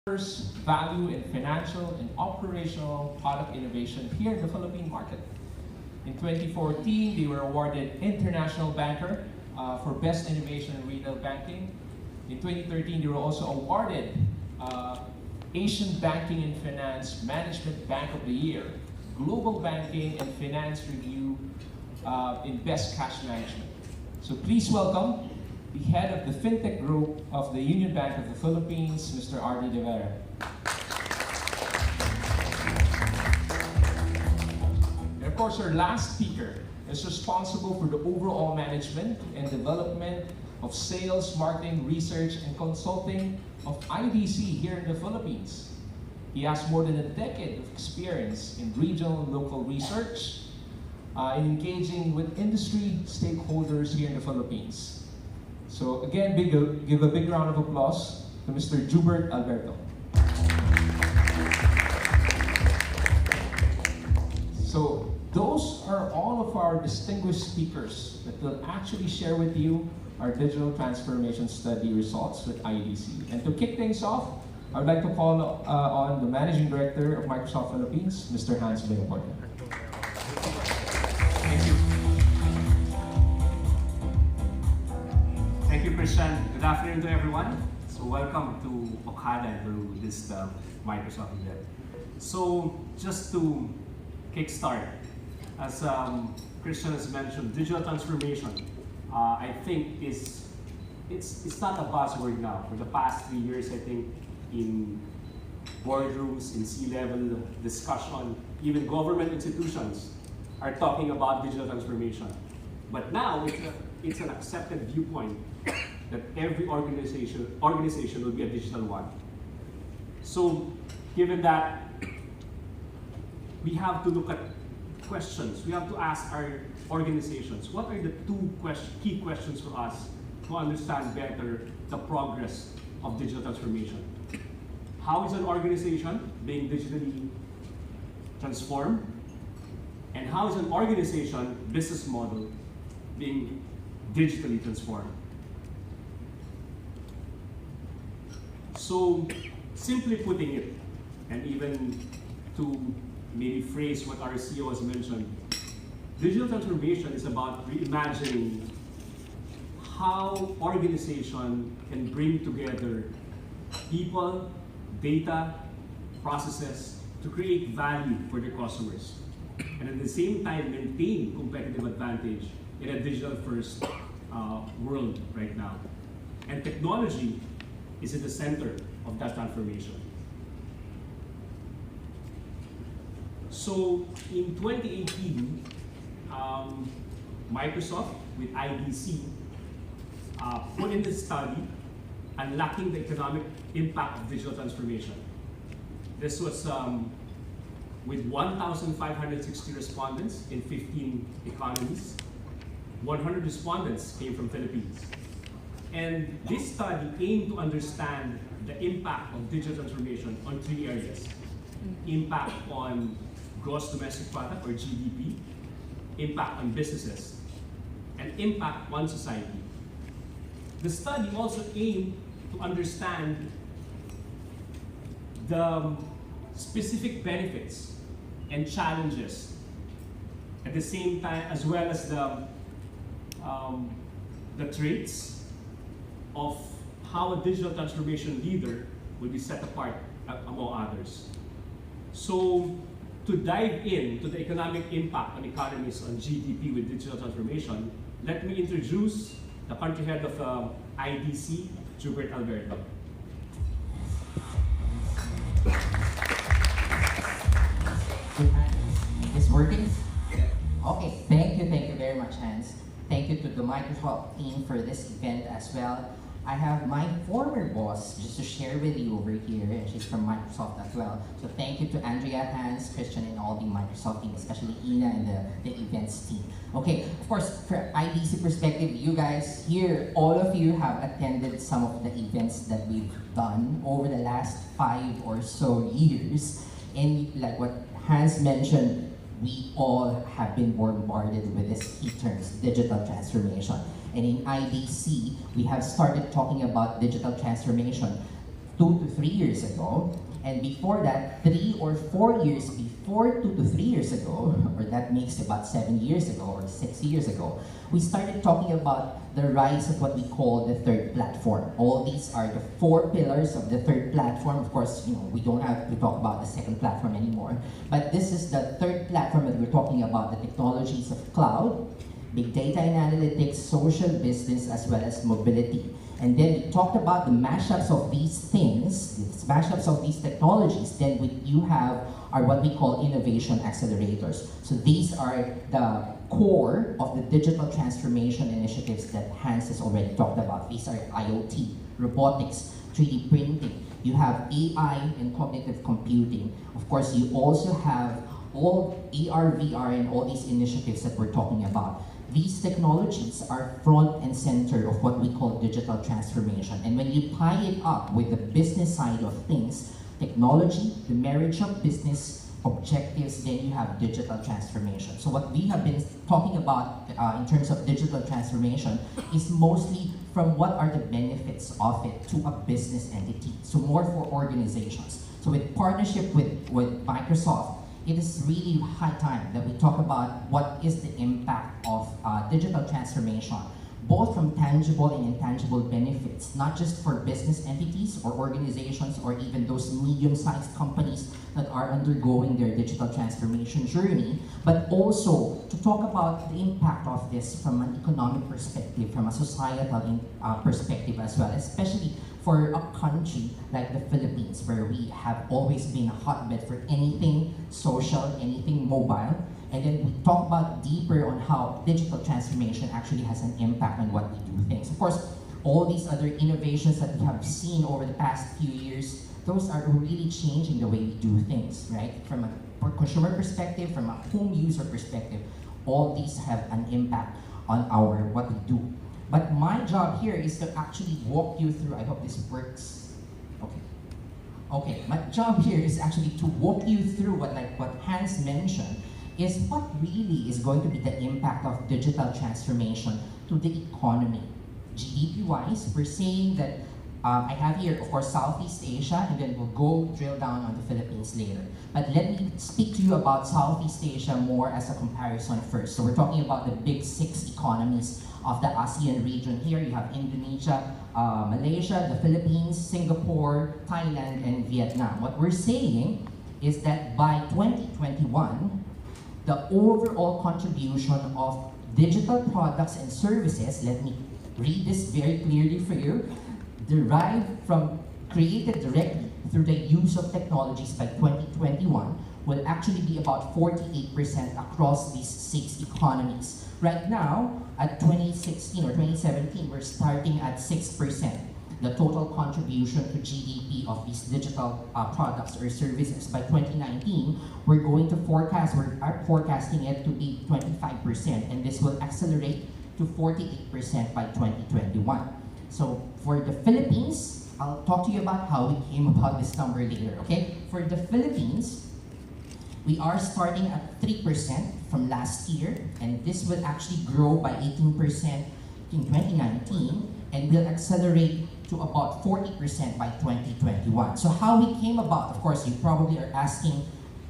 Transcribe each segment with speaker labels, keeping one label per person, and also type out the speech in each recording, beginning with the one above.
Speaker 1: value in financial and operational product innovation here in the Philippine market. In 2014, they were awarded International Banker for Best Innovation in Retail Banking. In 2013, they were also awarded Asian Banking and Finance Management Bank of the Year, Global Banking and Finance Review in Best Cash Management. So please welcome the head of the FinTech Group of the Union Bank of the Philippines, Mr. Arnie De Vera. And of course, our last speaker is responsible for the overall management and development of sales, marketing, research, and consulting of IDC here in the Philippines. He has more than a decade of experience in regional and local research, in engaging with industry stakeholders here in the Philippines. So again, give a big round of applause to Mr. Jubert Alberto. So those are all of our distinguished speakers that will actually share with you our digital transformation study results with IDC. And to kick things off, I would like to call on the Managing Director of Microsoft Philippines, Mr. Hans Leopold.
Speaker 2: Thank you. Thank you, Christian. Good afternoon to everyone. So welcome to Okada and to this Microsoft event. So just to kickstart, as Christian has mentioned, digital transformation, I think it's not a buzzword now. For the past 3 years, I think in boardrooms, in C-level discussion, even government institutions are talking about digital transformation. But now it's an accepted viewpoint that every organization will be a digital one. So given that, we have to look at questions. We have to ask our organizations, what are the two key questions for us to understand better the progress of digital transformation? How is an organization being digitally transformed? And how is an organization business model being digitally transformed? So, simply putting it, and even to maybe phrase what our CEO has mentioned, digital transformation is about reimagining how organization can bring together people, data, processes to create value for their customers, and at the same time maintain competitive advantage in a digital-first world right now. And technology is at the center of that transformation. So in 2018, Microsoft with IDC put in this study unlocking the economic impact of digital transformation. This was with 1,560 respondents in 15 economies. 100 respondents came from Philippines. And this study aimed to understand the impact of digital transformation on 3 areas. Impact on gross domestic product, or GDP, impact on businesses, and impact on society. The study also aimed to understand the specific benefits and challenges at the same time, as well as the traits of how a digital transformation leader will be set apart among others. So to dive into the economic impact on economies on GDP with digital transformation, let me introduce the country head of IDC, Jubert Alberto.
Speaker 3: Is working? Okay, thank you very much, Hans. Thank you to the Microsoft team for this event as well. I have my former boss just to share with you over here, and she's from Microsoft as well. So thank you to Andrea, Hans, Christian, and all the Microsoft team, especially Ina and the events team. Okay, of course, for IDC perspective, you guys here, all of you have attended some of the events that we've done over the last 5 or so years. And like what Hans mentioned, we all have been bombarded with these key terms, digital transformation. And in IDC, we have started talking about digital transformation 2 to 3 years ago. And before that, 3 or 4 years before 2 to 3 years ago, or that makes about 7 years ago or 6 years ago, we started talking about the rise of what we call the third platform. All these are the 4 pillars of the third platform. Of course, we don't have to talk about the second platform anymore. But this is the third platform that we're talking about, the technologies of cloud, big data and analytics, social business, as well as mobility. And then we talked about the mashups of these things, the mashups of these technologies. Then you have are what we call innovation accelerators. So these are the core of the digital transformation initiatives that Hans has already talked about. These are IoT, robotics, 3D printing. You have AI and cognitive computing. Of course, you also have all AR, VR, and all these initiatives that we're talking about. These technologies are front and center of what we call digital transformation. And when you tie it up with the business side of things, technology, the marriage of business objectives, then you have digital transformation. So what we have been talking about in terms of digital transformation is mostly from what are the benefits of it to a business entity. So more for organizations. So with partnership with Microsoft, it is really high time that we talk about what is the impact of digital transformation, both from tangible and intangible benefits, not just for business entities or organizations or even those medium-sized companies that are undergoing their digital transformation journey, but also to talk about the impact of this from an economic perspective, from a societal perspective as well, especially for a country like the Philippines, where we have always been a hotbed for anything social, anything mobile. And then we talk about deeper on how digital transformation actually has an impact on what we do things. Of course, all these other innovations that we have seen over the past few years, those are really changing the way we do things, right? From a consumer perspective, from a home user perspective, all these have an impact on what we do. But my job here is to actually walk you through, I hope this works. Okay, my job here is actually to walk you through what Hans mentioned, is what really is going to be the impact of digital transformation to the economy. GDP-wise, we're saying that, I have here, of course, Southeast Asia, and then we'll go drill down on the Philippines later. But let me speak to you about Southeast Asia more as a comparison first. So we're talking about the big 6 economies of the ASEAN region. Here you have Indonesia, Malaysia, the Philippines, Singapore, Thailand, and Vietnam. What we're saying is that by 2021, the overall contribution of digital products and services, let me read this very clearly for you, created directly through the use of technologies by 2021 will actually be about 48% across these 6 economies. Right now, at 2016 or 2017, we're starting at 6%. The total contribution to GDP of these digital products or services. By 2019, we're forecasting it to be 25%, and this will accelerate to 48% by 2021. So for the Philippines, I'll talk to you about how we came about this number later, okay? For the Philippines, we are starting at 3% from last year, and this will actually grow by 18% in 2019, and will accelerate to about 40% by 2021. So how we came about, of course, you probably are asking,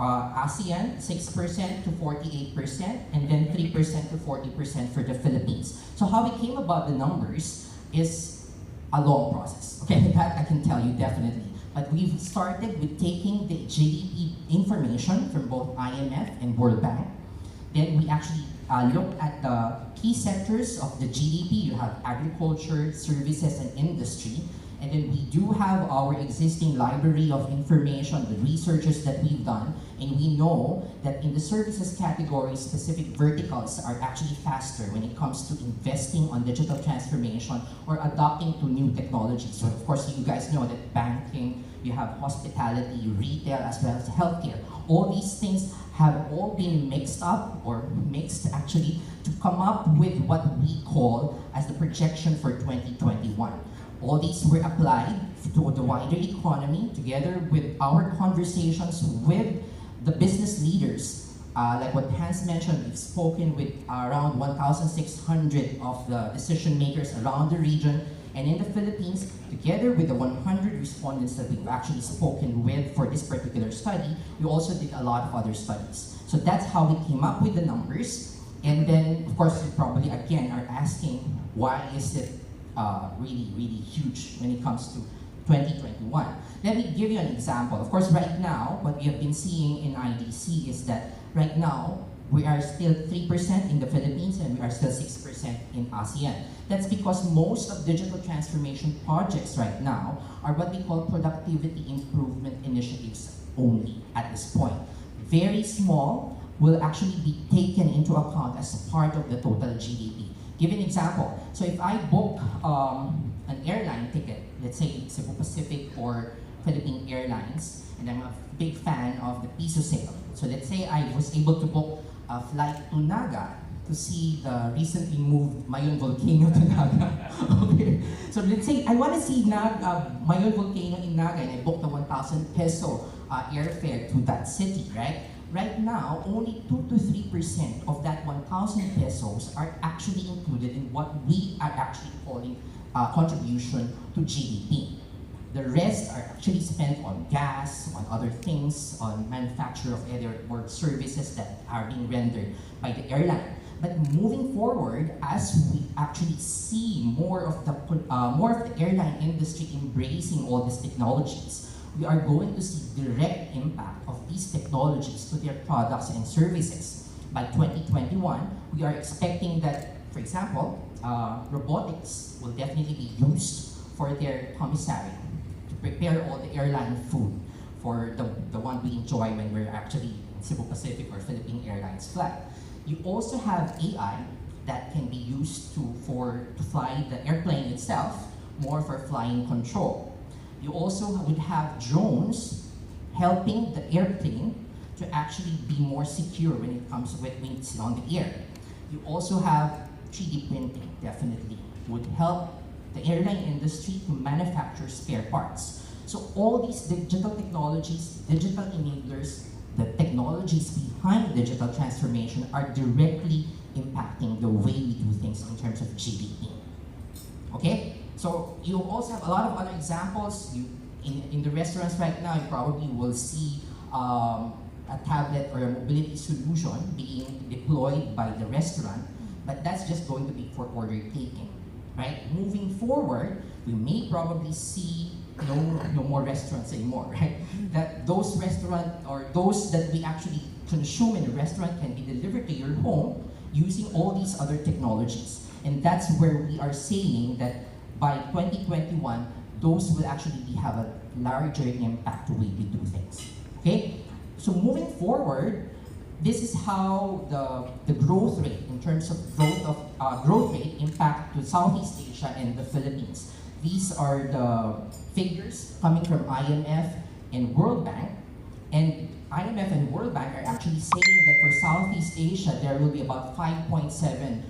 Speaker 3: ASEAN, 6% to 48%, and then 3% to 40% for the Philippines. So how we came about the numbers is a long process, okay? That I can tell you definitely. But we've started with taking the GDP information from both IMF and World Bank. Then we actually looked at the key sectors of the GDP. You have agriculture, services, and industry. And then we do have our existing library of information, the researches that we've done, and we know that in the services category, specific verticals are actually faster when it comes to investing on digital transformation or adopting to new technologies. So of course, you guys know that banking, you have hospitality, retail, as well as healthcare. All these things have all been mixed up, or mixed actually, to come up with what we call as the projection for 2021. All these were applied to the wider economy together with our conversations with the business leaders. Like what Hans mentioned, we've spoken with around 1,600 of the decision makers around the region, And in the Philippines, together with the 100 respondents that we've actually spoken with for this particular study, we also did a lot of other studies. So that's how we came up with the numbers. And then, of course, you probably again are asking, why is it really, really huge when it comes to 2021? Let me give you an example. Of course, right now, what we have been seeing in IDC is that right now, we are still 3% in the Philippines and we are still 6% in ASEAN. That's because most of digital transformation projects right now are what we call productivity improvement initiatives only at this point. Very small will actually be taken into account as part of the total GDP. Give an example. So if I book an airline ticket, let's say Cebu Pacific or Philippine Airlines, and I'm a big fan of the piso sale. So let's say I was able to book a flight to Naga to see the recently moved Mayon volcano to Naga. Okay. So let's say I want to see Mayon volcano in Naga and I booked the 1,000 peso airfare to that city, right? Right now, only 2 to 3% of that 1,000 pesos are actually included in what we are actually calling contribution to GDP. The rest are actually spent on gas, on other things, on manufacture of other work services that are being rendered by the airline. But moving forward, as we actually see more of the airline industry embracing all these technologies, we are going to see direct impact of these technologies to their products and services. By 2021, we are expecting that, for example, robotics will definitely be used for their commissary to prepare all the airline food for the one we enjoy when we're actually in Cebu Pacific or Philippine Airlines flight. You also have AI that can be used to fly the airplane itself, more for flying control. You also would have drones helping the airplane to actually be more secure when it comes with wings on the air. You also have 3D printing, definitely, would help the airline industry to manufacture spare parts. So all these digital technologies, digital enablers, the technologies behind digital transformation are directly impacting the way we do things in terms of GDP. Okay? So you also have a lot of other examples. In the restaurants right now, you probably will see a tablet or a mobility solution being deployed by the restaurant, but that's just going to be for order taking, right? Moving forward, we may probably see no more restaurants anymore, right? That those restaurants or those that we actually consume in a restaurant can be delivered to your home using all these other technologies. And that's where we are saying that by 2021, those will actually have a larger impact the way we do things. Okay? So moving forward, this is how the growth rate in terms of growth rate impact to Southeast Asia and the Philippines. These are the figures coming from IMF and World Bank. And IMF and World Bank are actually saying that for Southeast Asia, there will be about 5.7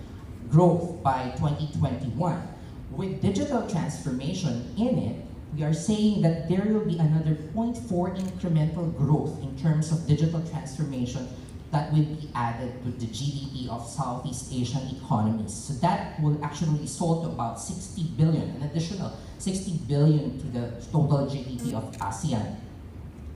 Speaker 3: growth by 2021. With digital transformation in it, we are saying that there will be another 0.4 incremental growth in terms of digital transformation that will be added to the GDP of Southeast Asian economies. So that will actually result to about 60 billion, an additional 60 billion to the total GDP of ASEAN.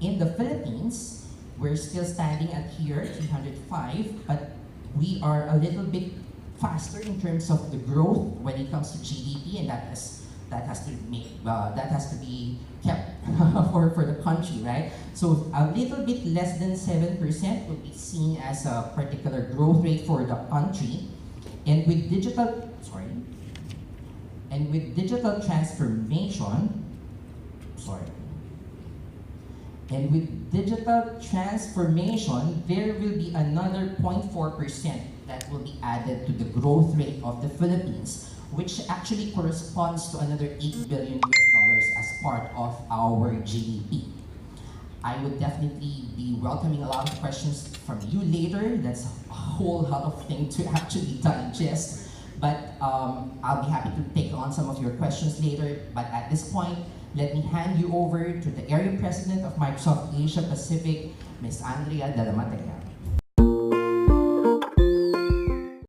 Speaker 3: In the Philippines, we're still standing at here, 305, but we are a little bit faster in terms of the growth when it comes to GDP, and that has to be kept for the country, right? So a little bit less than 7% would be seen as a particular growth rate for the country, and with digital transformation, and with digital transformation, there will be another 0.4% that will be added to the growth rate of the Philippines, which actually corresponds to another $8 billion as part of our GDP. I would definitely be welcoming a lot of questions from you later. That's a whole lot of things to actually digest. But I'll be happy to take on some of your questions later. But at this point, let me hand you over to the Area President of Microsoft Asia Pacific, Ms. Andrea Dalamatega.